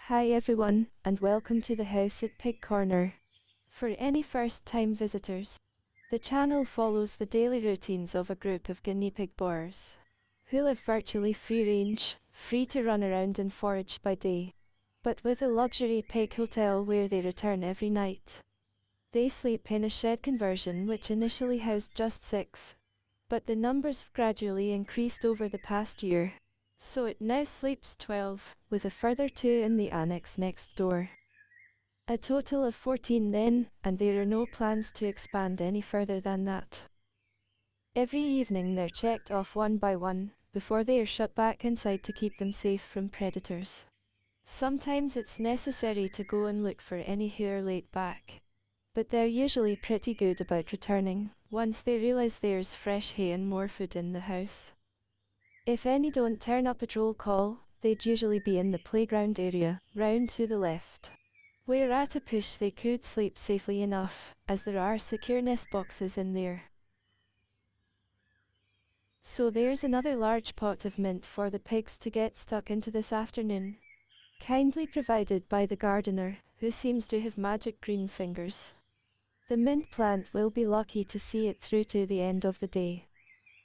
Hi everyone, and welcome to the house at Pig Corner. For any first-time visitors, the channel follows the daily routines of a group of guinea pig boars, who live virtually free-range, free to run around and forage by day, but with a luxury pig hotel where they return every night. They sleep in a shed conversion which initially housed just 6, but the numbers have gradually increased over the past year. So it now sleeps 12, with a further 2 in the annex next door. A total of 14 then, and there are no plans to expand any further than that. Every evening they're checked off one by one, before they are shut back inside to keep them safe from predators. Sometimes it's necessary to go and look for any who are late back, but they're usually pretty good about returning, once they realize there's fresh hay and more food in the house. If any don't turn up at roll call, they'd usually be in the playground area, round to the left, where at a push they could sleep safely enough, as there are secure nest boxes in there. So there's another large pot of mint for the pigs to get stuck into this afternoon, kindly provided by the gardener, who seems to have magic green fingers. The mint plant will be lucky to see it through to the end of the day,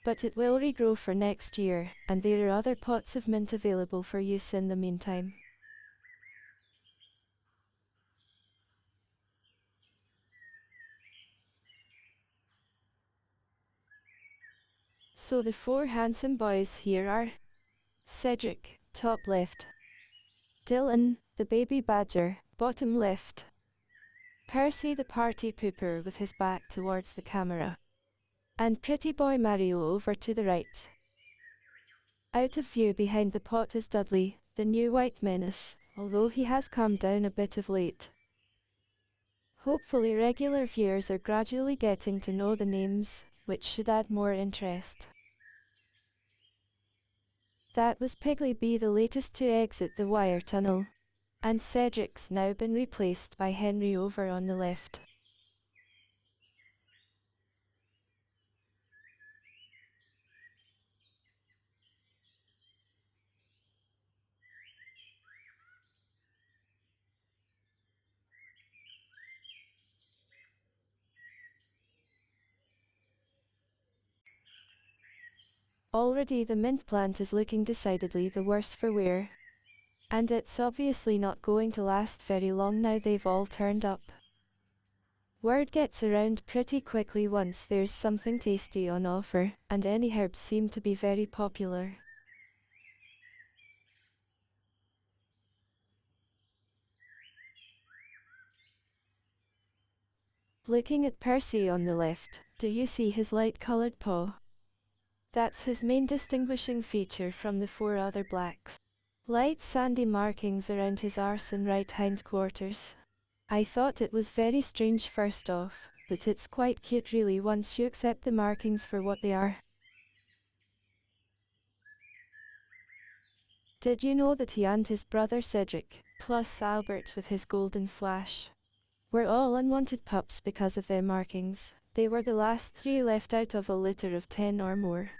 but it will regrow for next year, and there are other pots of mint available for use in the meantime. So the 4 handsome boys here are Cedric, top left; Dylan, the baby badger, bottom left; Percy the party pooper with his back towards the camera; and pretty boy Mario over to the right. Out of view behind the pot is Dudley, the new white menace, although he has calmed down a bit of late. Hopefully regular viewers are gradually getting to know the names, which should add more interest. That was Piggly B, the latest to exit the wire tunnel, and Cedric's now been replaced by Henry over on the left. Already the mint plant is looking decidedly the worse for wear, and it's obviously not going to last very long now they've all turned up. Word gets around pretty quickly once there's something tasty on offer, and any herbs seem to be very popular. Looking at Percy on the left, do you see his light-coloured paw? That's his main distinguishing feature from the 4 other blacks. Light sandy markings around his arse and right hindquarters. I thought it was very strange first off, but it's quite cute really once you accept the markings for what they are. Did you know that he and his brother Cedric, plus Albert with his golden flash, were all unwanted pups because of their markings? They were the last 3 left out of a litter of 10 or more,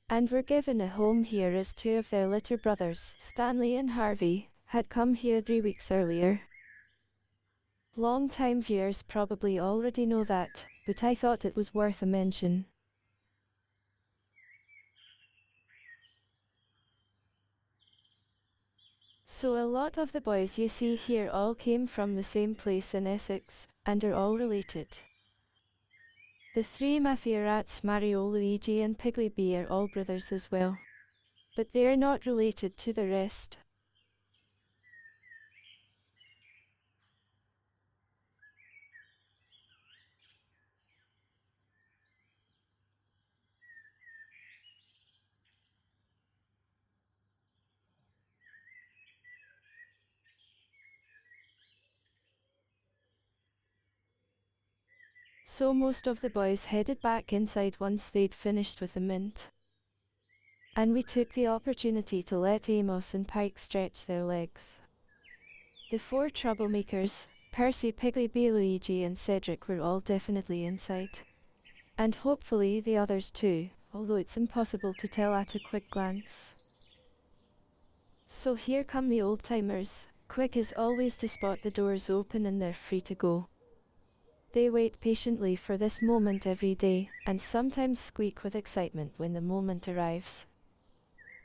and were given a home here as 2 of their litter brothers, Stanley and Harvey, had come here 3 weeks earlier. Long-time viewers probably already know that, but I thought it was worth a mention. So a lot of the boys you see here all came from the same place in Essex, and are all related. The 3 mafia rats Mario, Luigi and Piggly B are all brothers as well, but they are not related to the rest. So most of the boys headed back inside once they'd finished with the mint, and we took the opportunity to let Amos and Pike stretch their legs. The 4 troublemakers, Percy, Piggly B, Luigi and Cedric, were all definitely inside, and hopefully the others too, although it's impossible to tell at a quick glance. So here come the old-timers, quick as always to spot the doors open and they're free to go. They wait patiently for this moment every day, and sometimes squeak with excitement when the moment arrives.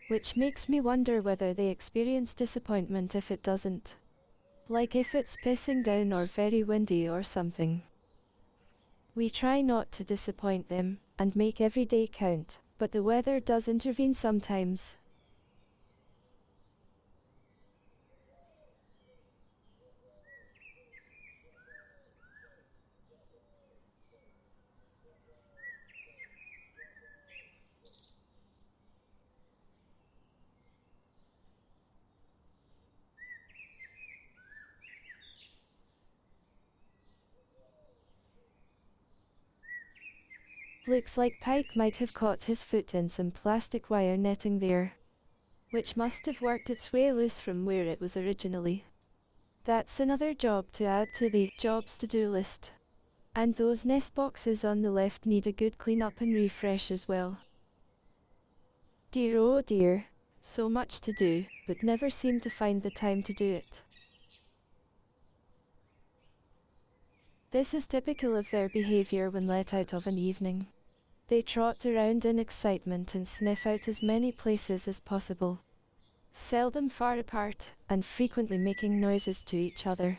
Which makes me wonder whether they experience disappointment if it doesn't. Like if it's pissing down or very windy or something. We try not to disappoint them, and make every day count, but the weather does intervene sometimes. Looks like Pike might have caught his foot in some plastic wire netting there, which must have worked its way loose from where it was originally. That's another job to add to the jobs to do list. And those nest boxes on the left need a good clean up and refresh as well. Dear oh dear, so much to do, but never seem to find the time to do it. This is typical of their behavior when let out of an evening. They trot around in excitement and sniff out as many places as possible. Seldom far apart, and frequently making noises to each other.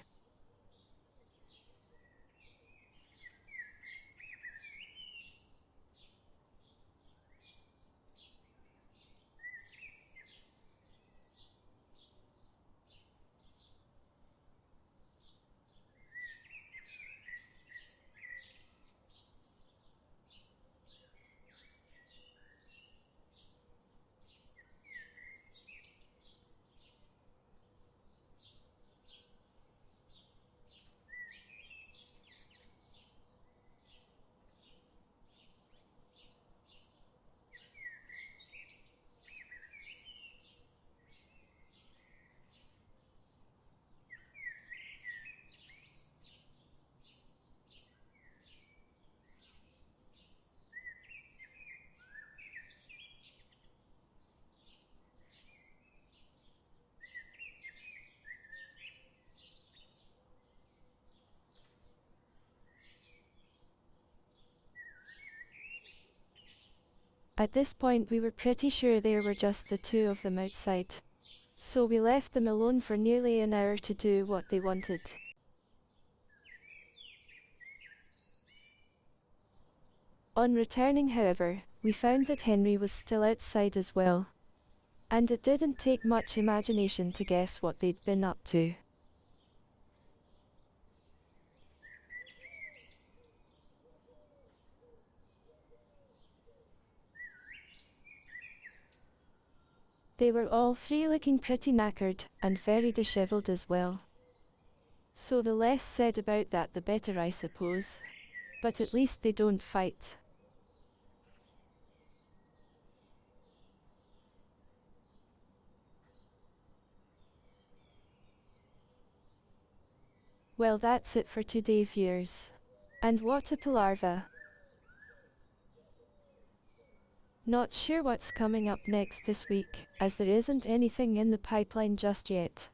At this point we were pretty sure there were just the two of them outside. So we left them alone for nearly an hour to do what they wanted. On returning, however, we found that Henry was still outside as well. And it didn't take much imagination to guess what they'd been up to. They were all three looking pretty knackered, and very dishevelled as well. So the less said about that the better, I suppose. But at least they don't fight. Well, that's it for today, viewers. And what a palaver. Not sure what's coming up next this week, as there isn't anything in the pipeline just yet.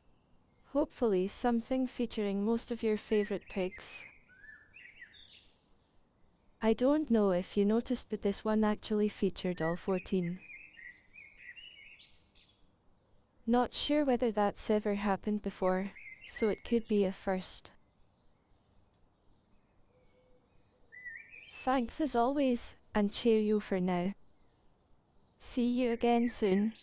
Hopefully something featuring most of your favorite pigs. I don't know if you noticed, but this one actually featured all 14. Not sure whether that's ever happened before, so it could be a first. Thanks as always, and cheerio for now. See you again soon.